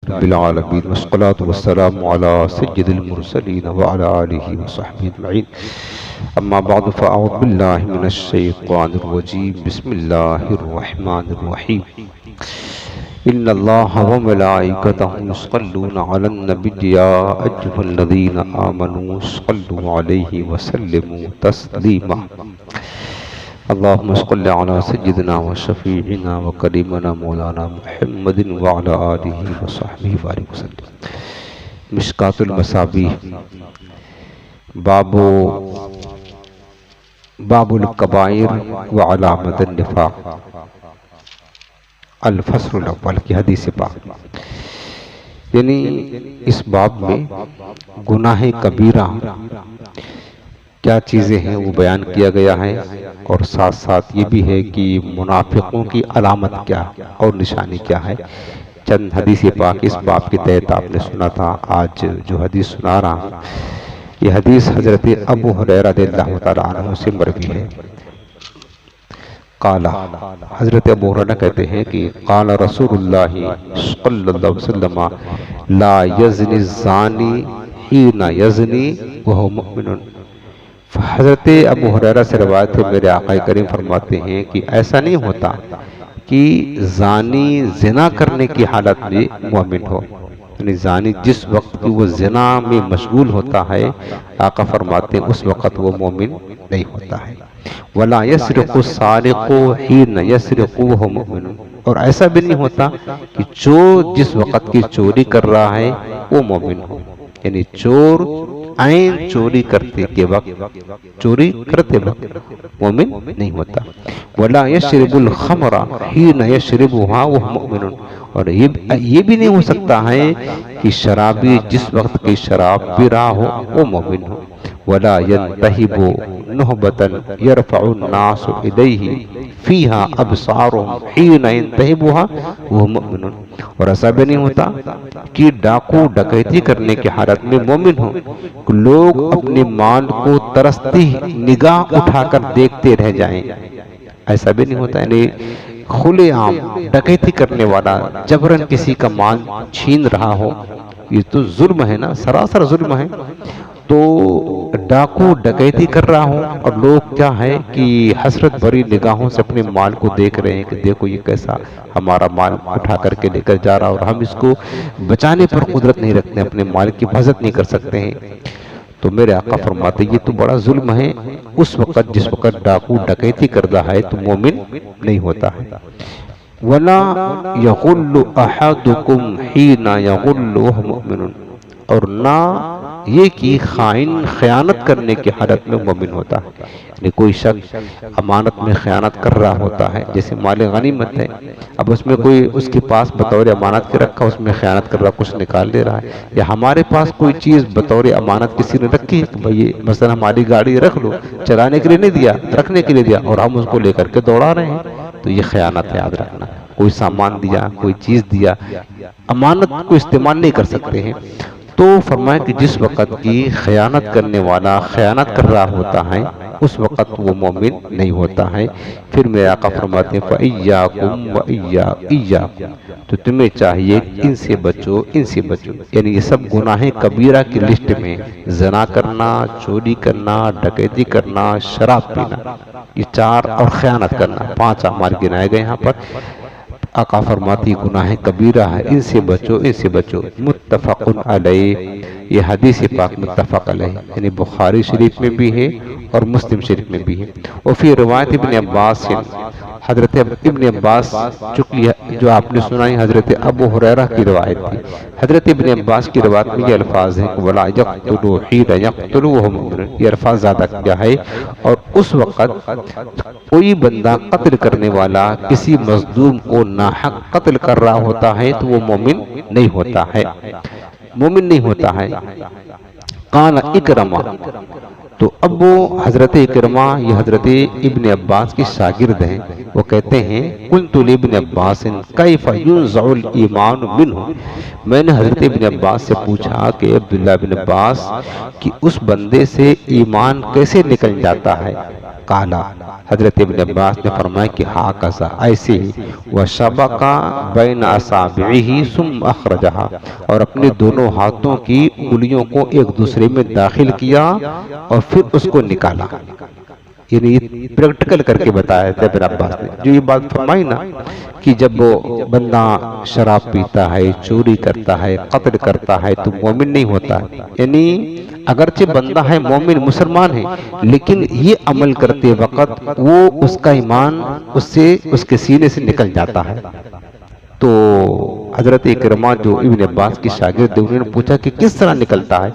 رب العالمين والصلاة والسلام على سيد المرسلين وعلى آله وصحبه أجمعين. أما بعد فأعوذ بالله من الشيطان الرجيم. بسم الله الرحمن الرحيم. إن الله وملائكته يصلون على النبي يا أيها الذين آمنوا صلوا عليه وسلموا تسليما. اللهم صل على سيدنا وشفيعنا وكريمنا مولانا محمد وعلى آله وصحبه وبارك وسلم. مشکات المصابیح باب الکبائر وعلامت النفاق، الفصل الاول کی حدیث پاک، یعنی اس باب میں گناہ کبیرہ کیا چیزیں ہیں وہ بیان کیا گیا ہے، اور ساتھ ساتھ یہ بھی ہے کہ منافقوں کی علامت کیا اور نشانی کیا ہے. چند حدیث پاک اس باب کے تحت آپ نے سنا تھا. آج جو حدیث سنا رہا ہوں یہ حدیث حضرت ابو ہریرہ رضی اللہ تعالیٰ عنہ سے مروی ہے. قال، حضرت ابو ہریرہ کہتے ہیں کہ قال رسول اللہ صلی اللہ علیہ وسلم لا یزنی الزانی حین یزنی وہو مؤمن. حضرت ابو ہریرہ سے روایت ہے، میرے آقا کریم فرماتے ہیں کہ ایسا نہیں ہوتا کہ زانی زنا کرنے کی حالت میں مومن ہو، یعنی زانی جس وقت کی وہ زنا میں مشغول ہوتا ہے آقا فرماتے ہیں اس وقت وہ مومن نہیں ہوتا ہے. وَلَا يَسْرِقُ السَّارِقُ حِينَ يَسْرِقُ وَهُوَ مُؤْمِنٌ، اور ایسا بھی نہیں ہوتا کہ چور جس وقت کی چوری کر رہا ہے وہ مومن ہو، یعنی چور عین چوری کرتے وقت مومن نہیں ہوتا. وَلَا يَشْرِبُ الْخَمْرَ حِينَ يَشْرِبُهَا وَهُوَ مُؤْمِنٌ، اور یہ بھی نہیں ہو سکتا ہے کہ شرابی جس وقت کی شراب پی رہا ہو وہ مومن ہو. وَلَا يَنْتَهِبُ نُهْبَةً يَرْفَعُ النَّاسُ إِلَيْهِ فِيهَا أَبْصَارُهُمْ حِينَ يَنْتَهِبُهَا وَهُوَ مُؤْمِنٌ، اور ایسا بھی نہیں ہوتا کہ ڈاکو ڈکیتی کرنے کی حالت میں مومن ہو، لوگ اپنے مال کو ترستی نگاہ اٹھا کر دیکھتے رہ جائیں. ایسا بھی نہیں ہوتا، یعنی کھلے عام ڈکیتی کرنے والا جبراً کسی کا مال چھین رہا ہو، یہ تو ظلم ہے نا، سراسر ظلم ہے. تو ڈاکو ڈکیتی کر رہا ہوں اور لوگ کیا ہے کہ حسرت بھری نگاہوں سے اپنے مال کو دیکھ رہے ہیں کہ دیکھو یہ کیسا ہمارا مال اٹھا کر کے لے کر جا رہا، اور ہم اس کو بچانے پر قدرت نہیں رکھتے، اپنے مال کی حفاظت نہیں کر سکتے ہیں. تو میرے آقا فرماتے یہ تو بڑا ظلم ہے اس وقت جس وقت ڈاکو ڈکیتی کر رہا ہے تو مومن نہیں ہوتا ہے. وَلَا يَغُلُّ أَحَدُكُمْ حِينَ يَغُلُّ وَهُوَ مُؤْمِنٌ، اور نہ یہ کہ خائن خیانت کرنے کی حالت میں مومن ہوتا ہے. یعنی کوئی شخص امانت میں خیانت کر رہا ہوتا ہے، جیسے مال غنیمت ہے، اب اس میں کوئی اس کے پاس بطور امانت کے رکھا اس میں خیانت کر رہا، کچھ نکال لے رہا ہے. یا ہمارے پاس کوئی چیز بطور امانت کسی نے رکھی ہے کہ بھئی مثلا ہماری گاڑی رکھ لو، چلانے کے لیے نہیں دیا، رکھنے کے لیے دیا، اور ہم اس کو لے کر کے دوڑا رہے ہیں، تو یہ خیانت ہے، یاد رکھنا. کوئی سامان دیا، کوئی چیز دیا، امانت کو استعمال نہیں کر سکتے ہیں. تو فرمایا کہ جس وقت کی خیانت کرنے والا خیانت کر رہا ہوتا ہے اس وقت وہ مومن نہیں ہوتا ہے. پھر میرے آقا فرماتے ہیں فَإِيَّاكُمْ وَإِيَّاكُمْ، تو تمہیں چاہیے ان سے بچو، ان سے بچو. یعنی یہ سب گناہ کبیرہ کی لسٹ میں زنا کرنا، چوری کرنا، ڈکیتی کرنا، شراب پینا، یہ چار، اور خیانت کرنا، 5 اعمال گنائے گئے یہاں پر. آقا فرماتی گناہ کبیرہ ہے، ان سے بچو، ان سے بچو. متفق علیہ، یہ حدیث پاک متفق علیہ، یعنی بخاری شریف میں بھی ہے اور مسلم شریف میں بھی ہے. اور پھر روایت ابن عباس سے، حضرت ابن عباس جو آپ نے سنائی حضرت ابو ہریرہ کی روایت تھی. حضرت ابن عباس کی روایت میں یہ الفاظ ہیں کہ وَلَا يَقْتُلُ حِينَ يَقْتُلُ وَهُوَ مُؤْمِنٌ، یہ الفاظ زیادہ کیا ہے. اور اس وقت کوئی بندہ قتل کرنے والا کسی مظلوم کو ناحق قتل کر رہا ہوتا ہے تو وہ مومن نہیں ہوتا ہے، مومن نہیں ہوتا ہے. قال اکرمہ، تو اب وہ حضرت اکرمہ یہ حضرت ابن عباس کی شاگرد ہیں، وہ کہتے ہیں قلت لابن عباس کیف ینزع الایمان منہ، میں نے حضرت ابن عباس سے پوچھا کہ عبداللہ بن عباس کہ اس بندے سے ایمان کیسے نکل جاتا ہے. قالا، حضرت ابن عباس نے فرمایا کہ ہاکذا، ایسے ہی، وشبکا بین اصابعہ ثم اخرجہا، اور اپنے دونوں ہاتھوں کی انگلیوں کو ایک دوسرے میں داخل کیا اور پھر اس کو نکالا. یعنی پریکٹیکل کر کے بتایا تھا ابن عباس نے. جو یہ بات فرمائی نا کہ جب وہ بندہ شراب پیتا ہے، چوری کرتا ہے، قتل کرتا ہے تو مومن نہیں ہوتا ہے. یعنی اگرچہ بندہ ہے مومن مسلمان ہے، لیکن یہ عمل کرتے وقت وہ اس کا ایمان اس کے سینے سے نکل جاتا ہے. تو حضرت اکرمہ جو ابن عباس کی شاگرد تھے، انہوں نے پوچھا کہ کس طرح نکلتا ہے؟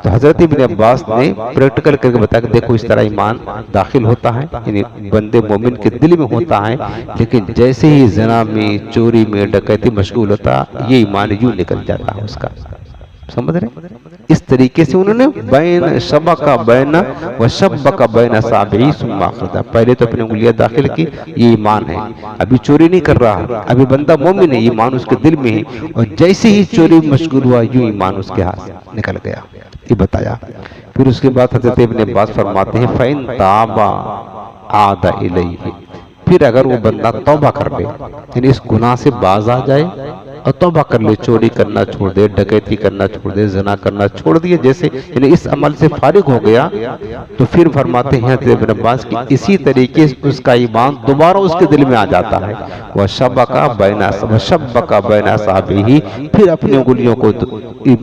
تو حضرت ابن عباس نے پریکٹیکل کر کے بتایا کہ دیکھو اس طرح ایمان داخل ہوتا ہے، یعنی بندے مومن کے دل میں ہوتا ہے، لیکن جیسے ہی زنا میں، چوری میں، ڈکیتی مشغول ہوتا ہے، یہ ایمان یوں نکل جاتا ہے اس کا. سمجھ رہے؟ اس طریقے سے انہوں نے بین شبکا بین وشبکا بین اصابعہ ثم اخرجہ، پہلے تو اپنی انگلیاں داخل کی، یہ ایمان ہے. ابھی چوری نہیں کر رہا، ابھی بندہ مومن ہے، ایمان اس کے دل میں ہے، اور جیسے ہی چوری مشغول ہوا یوں ایمان اس کے ہاتھ سے نکل گیا. یہ بتایا. پھر اس کے بعد حضرت ابن عباس فرماتے ہیں فَإِن تَابَ عَادَ إِلَيْهِ، پھر اگر وہ بندہ توبہ کر لے، یعنی اس گناہ سے باز آ جائے اور توبہ کر لے، چوری کرنا چھوڑ دے، ڈکیتی کرنا چھوڑ دے، زنا کرنا چھوڑ دیا، جیسے یعنی اس عمل سے فارغ ہو گیا، تو پھر فرماتے ہیں حضرت ابن عباس کی اسی طریقے سے اس کا ایمان دوبارہ اس کے دل میں آ جاتا ہے. وَشَبَّكَ بَيْنَ أَصَابِعِهِ، پھر اپنی انگلیوں کو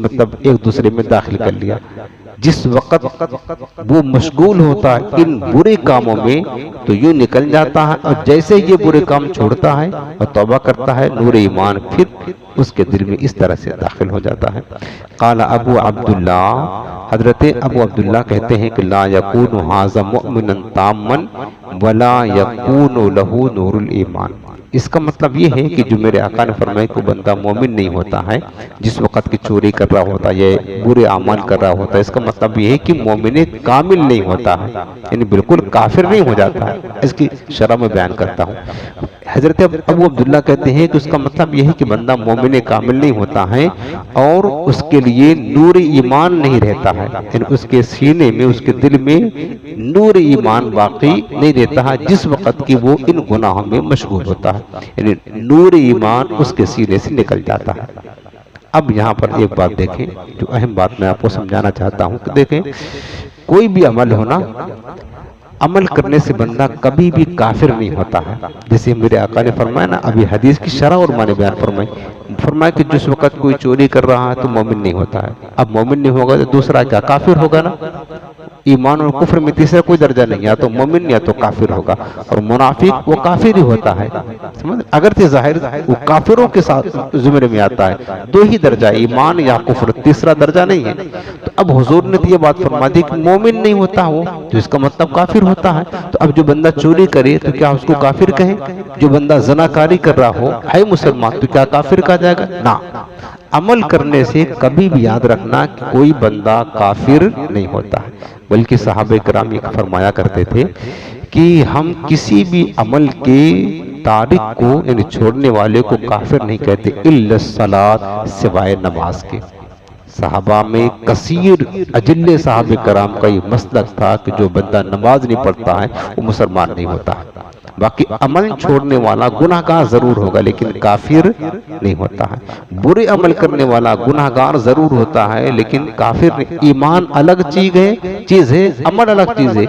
مطلب ایک دوسرے میں داخل کر لیا. جس وقت وہ مشغول ہوتا ہے ان برے کاموں میں تو یوں نکل جاتا ہے، اور جیسے یہ برے کام چھوڑتا ہے اور توبہ کرتا ہے، نور ایمان پھر اس کے دل میں اس طرح سے داخل ہو جاتا ہے. قال ابو عبداللہ، حضرت ابو عبداللہ کہتے ہیں کہ لا یکون ھذا مؤمنا تاما ولا یکون له نور الایمان. اس کا مطلب یہ ہے کہ جو میرے آقا نے فرمایا کہ بندہ مومن نہیں ہوتا ہے جس وقت کی چوری کر رہا ہوتا ہے یا برے اعمال کر رہا ہوتا ہے. اس کا مطلب یہ ہے کہ مومن کامل نہیں ہوتا ہے، یعنی بالکل کافر نہیں ہو جاتا ہے. اس کی شرح میں بیان کرتا ہوں. حضرت ابو عبداللہ کہتے ہیں کہ اس کا مطلب یہ ہے کہ بندہ مومن کامل نہیں ہوتا ہے اور اس کے لیے نور ایمان نہیں رہتا ہے، یعنی اس کے سینے میں، اس کے دل میں نور ایمان باقی نہیں رہتا ہے جس وقت کی وہ ان گناہوں میں مشغول ہوتا ہے، یعنی نور ایمان اس کے سینے سے نکل جاتا ہے. اب یہاں پر ایک بات دیکھیں، جو اہم بات میں آپ کو سمجھانا چاہتا ہوں کہ دیکھیں کوئی بھی عمل ہونا، عمل کرنے سے بندہ کبھی بھی کافر نہیں ہوتا ہے. جیسے میرے آقا نے فرمایا نا، ابھی حدیث کی شرح اور معنی بیان فرمایا کہ جس وقت کوئی چوری کر رہا ہے تو مومن نہیں ہوتا ہے. اب مومن نہیں ہوگا تو دوسرا کیا؟ کافر ہوگا نا. ایمان اور کفر میں تیسرا کوئی درجہ نہیں، یا تو مومن یا تو کافر ہوگا. اور منافق وہ کافر ہی ہوتا ہے، اگرچہ ظاہر وہ کافروں کے ساتھ زمرے میں آتا ہے. دو ہی درجہ، ایمان یا کفر، تیسرا درجہ نہیں ہے. تو اب حضور نے یہ بات فرما دی کہ مومن نہیں ہوتا وہ، تو اس کا مطلب کافر ہوتا ہے. تو اب جو بندہ چوری کرے تو کیا اس کو کافر کہیں؟ جو بندہ زناکاری کر رہا ہو ہے مسلمان تو کیا کافر کہا جائے گا؟ نہ. عمل کرنے سے کبھی بھی یاد رکھنا کہ کوئی بندہ کافر نہیں ہوتا ہے. بلکہ صحابہ کرام یہ فرمایا کرتے تھے کہ ہم کسی بھی عمل کے تارک کو، یعنی چھوڑنے والے کو کافر نہیں کہتے، الا الصلاۃ، سوائے نماز کے. صحابہ میں کثیر اجل صحابہ کرام کا یہ مسلک تھا کہ جو بندہ نماز نہیں پڑھتا ہے وہ مسلمان نہیں ہوتا. باقی عمل چھوڑنے والا گناہگار ضرور ہوگا لیکن کافر نہیں ہوتا ہے. برے عمل کرنے والا گناہگار ضرور ہوتا ہے لیکن کافر نہیں. ایمان الگ چیز ہے، عمل الگ چیز ہے.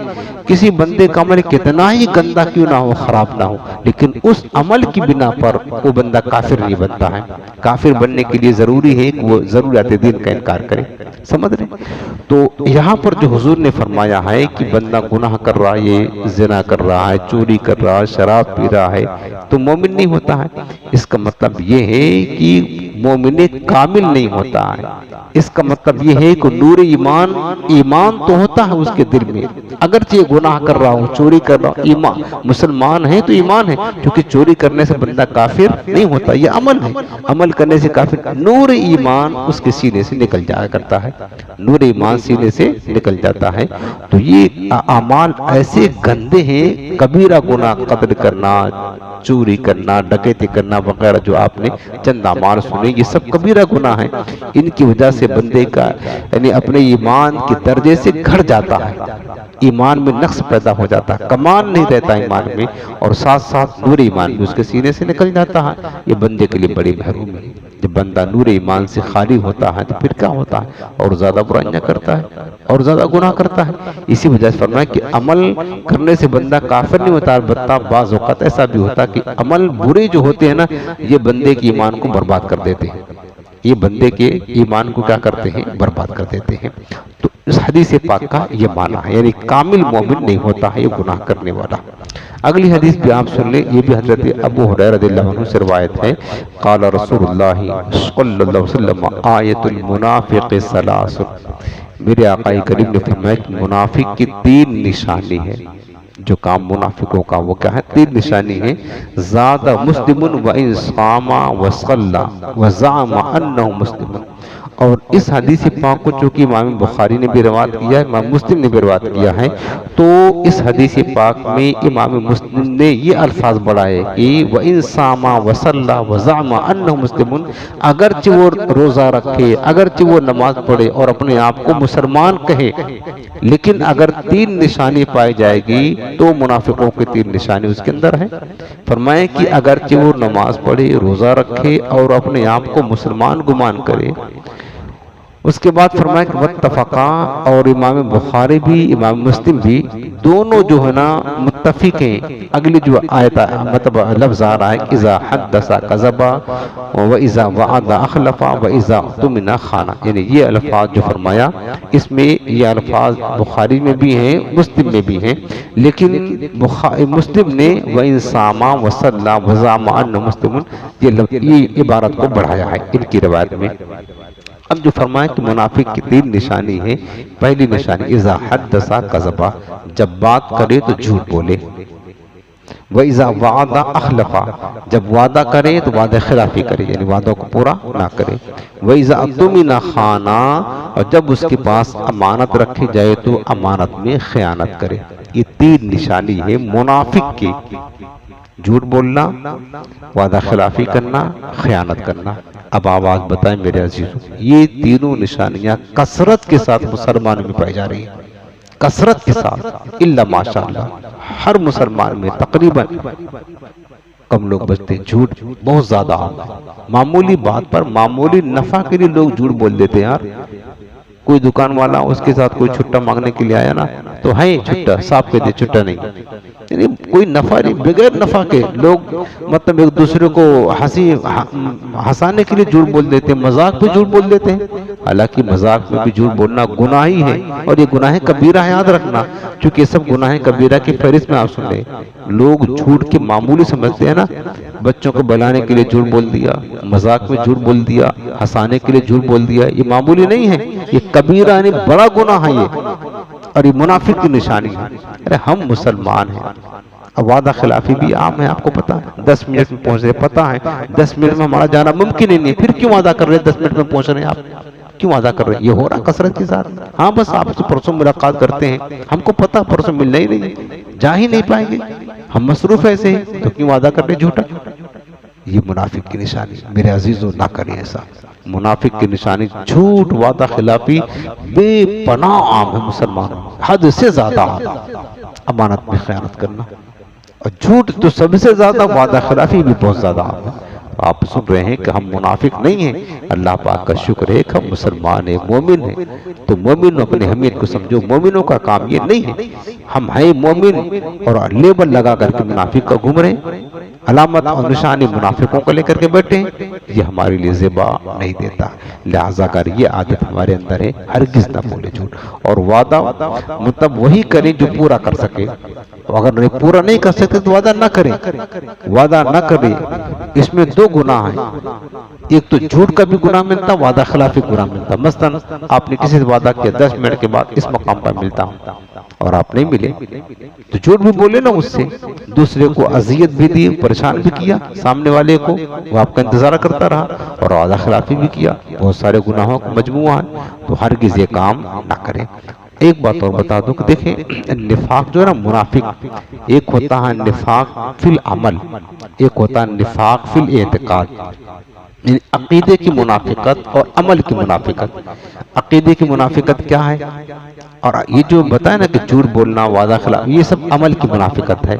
کسی بندے کا عمل کتنا ہی گندا کیوں نہ ہو، خراب نہ ہو، لیکن اس عمل کی بنا پر وہ بندہ کافر نہیں بنتا ہے. کافر بننے کے لیے ضروری ہے کہ وہ ضروریات دین کا انکار کرے. سمجھ رہے؟ تو یہاں پر جو حضور نے فرمایا ہے کہ بندہ گناہ کر رہا ہے، زنا کر رہا ہے، چوری کر رہا ہے، شراب پی رہا ہے تو مومن نہیں ہوتا ہے، اس کا مطلب یہ ہے کہ مومن کامل نہیں ہوتا ہے. اس کا مطلب یہ ہے کہ نور ایمان تو ہوتا ہے اس کے دل میں، اگرچہ یہ گناہ کر رہا ہوں، چوری کر رہا ہوں، ایمان مسلمان ہے تو ایمان ہے، کیونکہ چوری کرنے سے بندہ کافر نہیں ہوتا، یہ عمل ہے. عمل کرنے سے کافر، نور ایمان اس کے سینے سے نکل جایا کرتا ہے، نور ایمان سینے سے نکل جاتا ہے. تو یہ اعمال ایسے گندے ہیں، کبیرہ گناہ، قتل کرنا، چوری کرنا، ڈکیتی کرنا وغیرہ جو آپ نے چند اعمال سنے، یہ سب کبیرہ گناہ ہیں۔ ان کی وجہ سے بندے کا یعنی اپنے ایمان کے درجے سے گھٹ جاتا ہے، ایمان میں نقص پیدا ہو جاتا ہے، کمال نہیں رہتا ایمان میں، اور ساتھ ساتھ نور ایمان بھی اس کے سینے سے نکل جاتا ہے۔ یہ بندے کے لیے بڑی محرومی ہے۔ جب بندہ نور ایمان سے خالی ہوتا ہے تو پھر کیا ہوتا ہے؟ اور زیادہ برائیاں کرتا ہے اور زیادہ گناہ کرتا ہے۔ اسی وجہ سے فرمایا کہ عمل کرنے سے بندہ کافر نہیں ہوتا، البتہ بعض اوقات ایسا بھی ہوتا کہ عمل برے جو ہوتے ہیں نا، یہ بندے کے ایمان کو برباد کر دیتے ہیں، یہ بندے کے ایمان کو کیا کرتے ہیں؟ برباد کر دیتے ہیں۔ تو اس حدیث پاک کا یہ معنی ہے، یعنی کامل مومن نہیں ہوتا ہے یہ گناہ کرنے والا۔ اگلی حدیث بھی آپ سن لیں، یہ بھی حضرت ابو ہریرہ رضی اللہ عنہ سے روایت ہے، قال رسول اللہ صلی اللہ علیہ وسلم آیت المنافق ثلاث، میرے آقا کریم نے فرمایا کہ منافق کی 3 نشانی ہے۔ جو کام منافقوں کا وہ کیا ہے؟ 3 نشانی ہے۔ زاد مسلم وَإِنْ صَامَ وَصَلَّى وَزَعَمَ أَنَّهُ مسلم۔ اور اس حدیث پاک کو چونکہ امام بخاری نے بھی روایت کیا ہے، امام مسلم نے بھی روایت کیا ہے، تو اس حدیث پاک میں امام مسلم نے یہ الفاظ بڑھائے کہ وَإِنْ صَامَ وَصَلَّى وَزَعَمَ أَنَّهُ مسلم، اگرچہ وہ روزہ رکھے، اگرچہ وہ نماز پڑھے اور اپنے آپ کو مسلمان کہے، لیکن اگر 3 نشانی پائی جائے گی تو منافقوں کی 3 نشانی اس کے اندر ہے۔ فرمائے کہ اگرچہ وہ نماز پڑھے، روزہ رکھے اور اپنے آپ کو مسلمان گمان کرے، اس کے بعد فرمایا کہ واتفقا، اور امام بخاری بھی امام مسلم بھی دونوں جو ہے نا متفق ہیں۔ اگلی جو آیت مطلب لفظ آ رہا ہے اذا حدث کذب واذا وعد اخلف واذا اؤتمن خان، یعنی یہ الفاظ جو فرمایا اس میں یہ الفاظ بخاری میں بھی ہیں، مسلم میں بھی ہیں، لیکن مسلم نے وَإِنْ صَامَ وَصَلَّى وَزَعَمَ أَنَّهُ مسلم یہ عبارت کو بڑھایا ہے ان کی روایت میں۔ اب جو فرمایا کہ منافق کی 3 نشانی ہے، پہلی نشانی اذا حدث کذب، جب بات کرے تو جھوٹ بولے، وَإِذَا وَعَدَ أَخْلَفَ، جب وعدہ کرے تو وعدہ خلافی کرے، یعنی وعدوں کو پورا نہ کرے، وَإِذَا اؤتمن خان، اور جب اس کے پاس امانت رکھی جائے تو امانت میں خیانت کرے۔ یہ 3 نشانی ہے منافق کی، جھوٹ بولنا، وعدہ خلافی کرنا، خیانت کرنا۔ اب آواز بتائیں میرے عزیزوں، یہ تینوں نشانیاں کثرت کے ساتھ مسلمان میں پائی جا رہی ہیں، کثرت کے ساتھ، الا ماشاءاللہ ہر مسلمان میں تقریباً کم لوگ بچتے ہیں۔ جھوٹ بہت زیادہ عام ہے، معمولی بات پر معمولی نفع کے لیے لوگ جھوٹ بول دیتے ہیں۔ یار کوئی دکان والا اس کے ساتھ کوئی چھٹا مانگنے کے لیے آیا نا تو ہے چھٹا، صاف کہہ دے چھٹا نہیں، یعنی کوئی نفع نہیں، بغیر نفع کے لوگ مطلب ایک دوسرے کو ہنسانے کے لیے جھوٹ بول دیتے ہیں، مذاق پہ جھوٹ بول دیتے ہیں۔ حالانکہ مذاق میں بھی جھوٹ بولنا گناہ ہی ہے، اور یہ گناہ کبیرہ ہے، یاد رکھنا، چونکہ یہ سب گناہ کبیرہ کی فہرست میں آپ سن لیں۔ لوگ جھوٹ کے معمولی سمجھتے ہیں نا، بچوں کو بلانے کے لیے جھوٹ بول دیا، مذاق میں جھوٹ بول دیا، ہنسانے کے لیے جھوٹ بول دیا، یہ معمولی نہیں ہے، یہ کبیرہ یعنی بڑا گناہ ہے یہ، اور یہ منافق کی نشانی ہے۔ ارے ہم مسلمان ہیں، اب وعدہ خلافی بھی عام ہے، آپ کو پتا ہے، 10 منٹ میں پہنچ رہے، پتا ہے 10 منٹ میں ہمارا جانا ممکن ہی نہیں، پھر کیوں وعدہ کر رہے ہیں 10 منٹ میں پہنچ رہے ہیں آپ؟ کیوں وعدہ کر رہے ہیں؟ یہ ہو رہا کثرت کے ساتھ۔ ہاں بس آپ سے پرسوں ملاقات کرتے ہیں، ہم کو پتا پرسوں ملنا ہی نہیں، جا ہی نہیں پائیں گے، ہم مصروف ایسے ہیں، تو کیوں وعدہ کر رہے جھوٹا؟ یہ منافق کی نشانی، میرے عزیزو نہ کریں ایسا۔ منافق کی نشانی جھوٹ، وعدہ خلافی بے پناہ عام ہے مسلمانوں، حد سے زیادہ عام، امانت میں خیانت کرنا، اور جھوٹ تو سب سے زیادہ، وعدہ خلافی بھی بہت زیادہ عام ہے۔ آپ سن رہے ہیں کہ ہم منافق نہیں ہیں، اللہ پاک کا شکر ہے کہ ہم مسلمان ہیں، مومن ہیں، تو مومن اپنے اہمیت کو سمجھو، مومنوں کا کام یہ نہیں ہے ہم ہیں مومن اور لیبل لگا کر کے منافق کا گھوم رہے ہیں، علامت اور نشانی منافقوں کو لے کر کے بیٹھے ہیں، یہ ہمارے لیے زیبا نہیں دیتا، لہذا کر یہ عادت ہمارے اندر ہے، ہرگز نہ بولے جھوٹ، اور وعدہ مطلب وہی کریں جو پورا کر سکے، اگر پورا نہیں کر سکتے تو وعدہ نہ کریں، وعدہ نہ کریں۔ اس میں 2 گناہ ہیں، ایک تو جھوٹ کا بھی گناہ ملتا، وعدہ خلافی گناہ ملتا۔ مثلا آپ نے کسی سے وعدہ کیا 10 منٹ کے بعد اس مقام پر ملتا ہوں، اور آپ نہیں ملے تو جھوٹ بھی بولے نا، اس سے دوسرے کو اذیت بھی دی، پریشان بھی کیا، سامنے والے کو وہ آپ کا انتظار کرتا رہا، اور وعدہ خلافی بھی کیا، بہت سارے گناہوں کا مجموعہ ہے، تو ہرگز یہ کام نہ کریں۔ ایک بات اور بتا دوں کہ دیکھیں نفاق جو ہے نا منافق، ایک ہوتا ہے نفاق فی العمل، ایک ہوتا ہے نفاق فی الاعتقاد، یعنی عقیدے کی منافقت اور عمل کی منافقت۔ عقیدے کی منافقت کیا ہے؟ اور یہ جو بتایا نا کہ جھوٹ بولنا، وعدہ خلاف، یہ سب عمل کی منافقت ہے،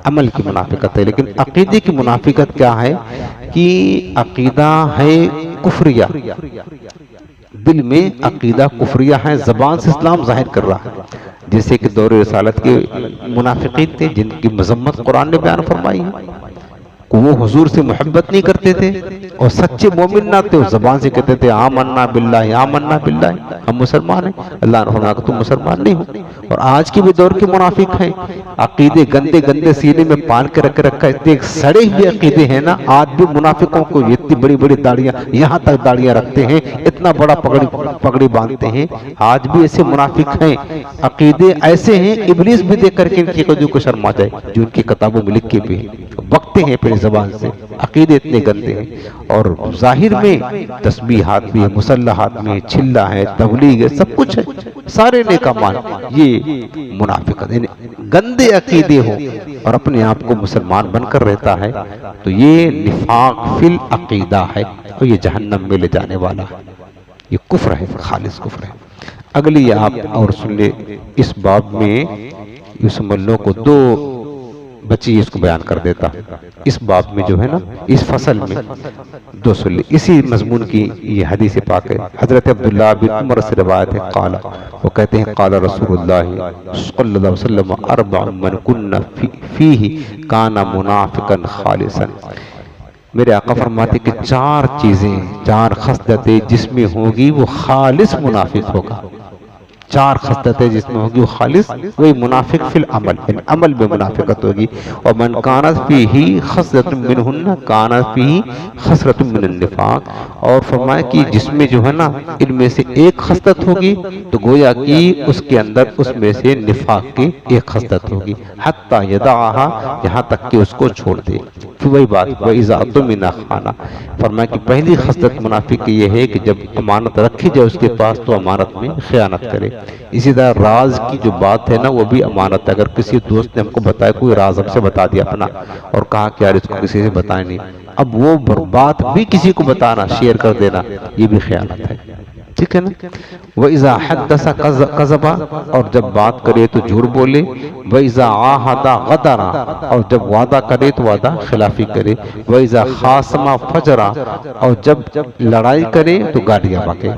عمل کی منافقت ہے۔ لیکن عقیدے کی منافقت کیا ہے کہ عقیدہ ہے کفریہ، دل میں عقیدہ کفریہ ہے، زبان سے اسلام ظاہر کر رہا ہے، جیسے کہ دور رسالت کے منافقین تھے جن کی مذمت قرآن نے بیان فرمائی ہے، وہ حضور سے محبت نہیں کرتے تھے اور سچے مومن نہ تھے، زبان سے کہتے تھے آمنا باللہ آمنا باللہ، ہم مسلمان ہیں۔ اللہ نے فرمایا کہ تم مسلمان نہیں ہو۔ اور آج کے بھی دور کے منافق ہیں، عقیدے گندے گندے سینے میں پال کے رکھا، اتنے سڑے ہوئے عقیدے ہیں نا، آج بھی منافقوں کو اتنی بڑی بڑی داڑیاں، یہاں تک داڑیاں رکھتے ہیں، اتنا بڑا پگڑی باندھتے ہیں، آج بھی ایسے منافق ہیں، عقیدے ایسے ہیں ابلیس بھی دیکھ کر کے ان کی قدوں کو شرما جائے، جو ان کی کتابوں میں لکھ کے بھی بکتے ہیں پھر زبان سے، عقیدے اتنے گندے ہیں۔ اور ظاہر میں تسبیحات بھی ہے، مسلحات میں چھلا ہے، تبلیغ ہے، سب کچھ ہے، سارے نیک اعمال، یہ منافقت، یعنی گندے عقیدے ہو اور اپنے آپ کو مسلمان بن کر رہتا ہے تو یہ نفاق فی العقیدہ ہے اور یہ جہنم میں لے جانے والا ہے، یہ کفر ہے، خالص کفر ہے۔ اگلی آپ اور سن لے، اس باب میں یوسف ملوں کو دو بچی اس کو بیان کر دیتا، اس باب میں جو ہے نا، اس فصل میں دو سن لے، اسی مضمون کی یہ حدیث پاک ہے۔ حضرت عبداللہ بن عمر سے روایت ہے، قال، وہ کہتے ہیں قال رسول اللہ صلی اللہ علیہ وسلم اربع من کن فیہ کان منافقا خالصا، میرے آقا فرماتے کہ چار چیزیں، چار خصلتیں جس میں ہوگی وہ خالص منافق ہوگا، چار خصلتیں جس میں ہوگی وہ خالص، وہی منافق فی العمل، یعنی عمل میں منافقت ہوگی۔ اور من کانت فیہ خصلۃ منہن کانت فیہ خصلۃ من النفاق، اور فرمایا کہ جس میں جو ہے نا ان میں سے ایک خصلت ہوگی تو گویا کہ اس کے اندر اس میں سے نفاق کی ایک خصلت ہوگی، حتی یدعہا، یہاں تک کہ اس کو چھوڑ دے۔ پھر وہی بات، وَإِذَا اؤْتُمِنَ خَانَ، فرمایا کہ پہلی خصلت منافق کی یہ ہے کہ جب امانت رکھی جائے اس کے پاس تو امانت میں خیانت کرے۔ اسی طرح راز کی جو بات ہے نا وہ بھی امانت ہے، اگر کسی دوست نے ہم کو بتایا، کوئی راز ہم سے بتا دیا اپنا اور کہا کہ یار اس کو کسی سے بتائیں نہیں، اب وہ بات بھی کسی کو بتانا، شیئر کر دینا، یہ بھی خیانت ہے، ٹھیک ہے نا۔ وَإِذَا حَدَّثَ كَذَبَ، اور جب بات کرے تو جھوٹ بولے۔ وَإِذَا عَاهَدَ غَدَرَ، اور جب وعدہ کرے تو وعدہ خلافی کرے۔ وَإِذَا خَاصَمَ فَجَرَ، اور جب لڑائی کرے تو گالیاں بکے۔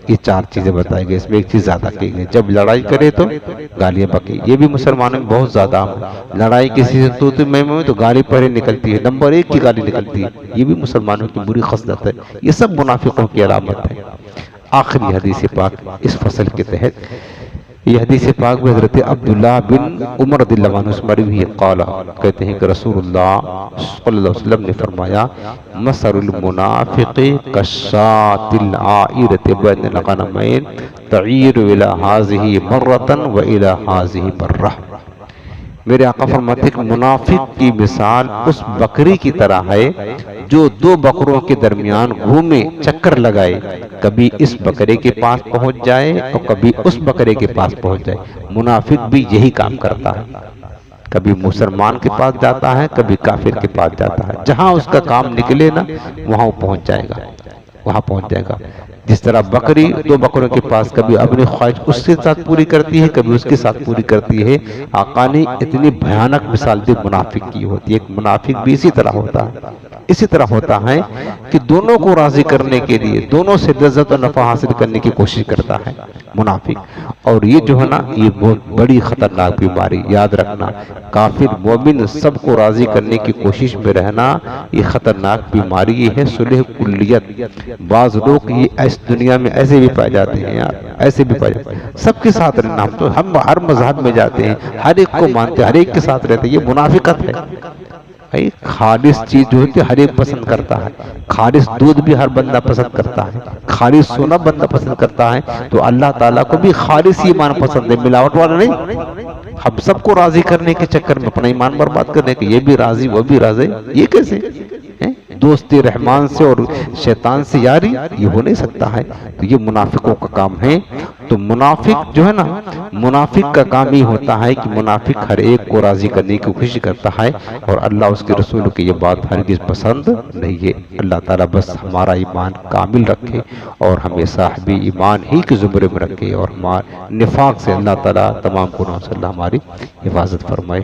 یہ چار چیزیں بتائی گئی، اس میں ایک چیز زیادہ کی گئی، جب لڑائی کرے تو گالیاں بکے، یہ بھی مسلمانوں میں بہت زیادہ ہے، لڑائی کسی سے تو گالی پہلے نکلتی ہے، نمبر ایک کی گالی نکلتی ہے، یہ بھی مسلمانوں کی بری خصلت ہے، یہ سب منافقوں کی علامت ہے۔ آخری حدیث پاک اس فصل کے تحت، یہ حدیث پاک میں حضرت عبداللہ بن عمر رضی اللہ عنہ سے مروی ہے، قال، کہتے ہیں کہ رسول اللہ صلی اللہ علیہ وسلم نے فرمایا، مثل المنافق کالشاة العائرة بین الغنمین تعیر الى هذه مرة والى هذه مرة، میرے آقا فرماتے ہیں کہ منافق کی مثال اس بکری کی طرح ہے جو دو بکروں کے درمیان گھومے، چکر لگائے، کبھی اس بکرے کے پاس پہنچ جائے اور کبھی اس بکرے کے پاس پہنچ جائے۔ منافق بھی یہی کام کرتا ہے، کبھی مسلمان کے پاس جاتا ہے، کبھی کافر کے پاس جاتا ہے، جہاں اس کا کام نکلے نا وہاں وہ پہنچ جائے گا، وہاں پہنچ جائے گا۔ جس طرح بکری دو بکروں کے پاس کبھی اپنی خواہش اس کے ساتھ پوری کرتی ہے، کبھی اس کے ساتھ پوری کرتی ہے، آقا نے اتنی بھیانک مثال دی منافق کی ہوتی ہے۔ ایک منافق بھی اسی طرح ہوتا ہے، اسی طرح ہوتا ہے کہ دونوں کو راضی کرنے کے لیے، دونوں سے لذت و نفع حاصل کرنے کی کوشش کرتا ہے منافق۔ اور یہ جو ہے نا یہ بہت بڑی خطرناک بیماری، یاد رکھنا، کافر مومن سب کو راضی کرنے کی کوشش میں رہنا یہ خطرناک بیماری، یہ ہے صلح کلیت۔ بعض لوگ یہ اس دنیا میں ایسے بھی پائے جاتے ہیں یار، ایسے بھی پائے جاتے ہیں، سب کے ساتھ رہنا، ہم ہر مذہب میں جاتے ہیں، ہر ایک کو مانتے ہیں، ہر ایک کے ساتھ رہتے ہیں، یہ منافقت ہے۔ خالص چیز جو ہوتی ہے ہر ایک پسند کرتا ہے، خالص دودھ بھی ہر بندہ پسند کرتا ہے، خالص سونا بندہ پسند کرتا ہے، تو اللہ تعالیٰ کو بھی خالص ایمان پسند ہے، ملاوٹ والا نہیں۔ ہم سب کو راضی کرنے کے چکر میں اپنا ایمان برباد کرنے کے، یہ بھی راضی وہ بھی راضی، یہ کیسے؟ دوستی رحمان سے اور شیطان سے یاری یہ ہو نہیں سکتا ہے. تو یہ منافقوں کا کام ہے. تو منافق جو ہے نا، منافق کا کام ہی ہوتا ہے کہ منافق ہر ایک کو راضی کرنے کی کوشش کرتا ہے، اور اللہ اس کے رسول کی یہ بات ہرگز پسند نہیں ہے. اللہ تعالیٰ بس ہمارا ایمان کامل رکھے اور ہمیں صاحب ایمان ہی کے زمرے میں رکھے، اور ہمارے نفاق سے اللہ تعالیٰ تمام گناہوں سے اللہ ہماری حفاظت فرمائے.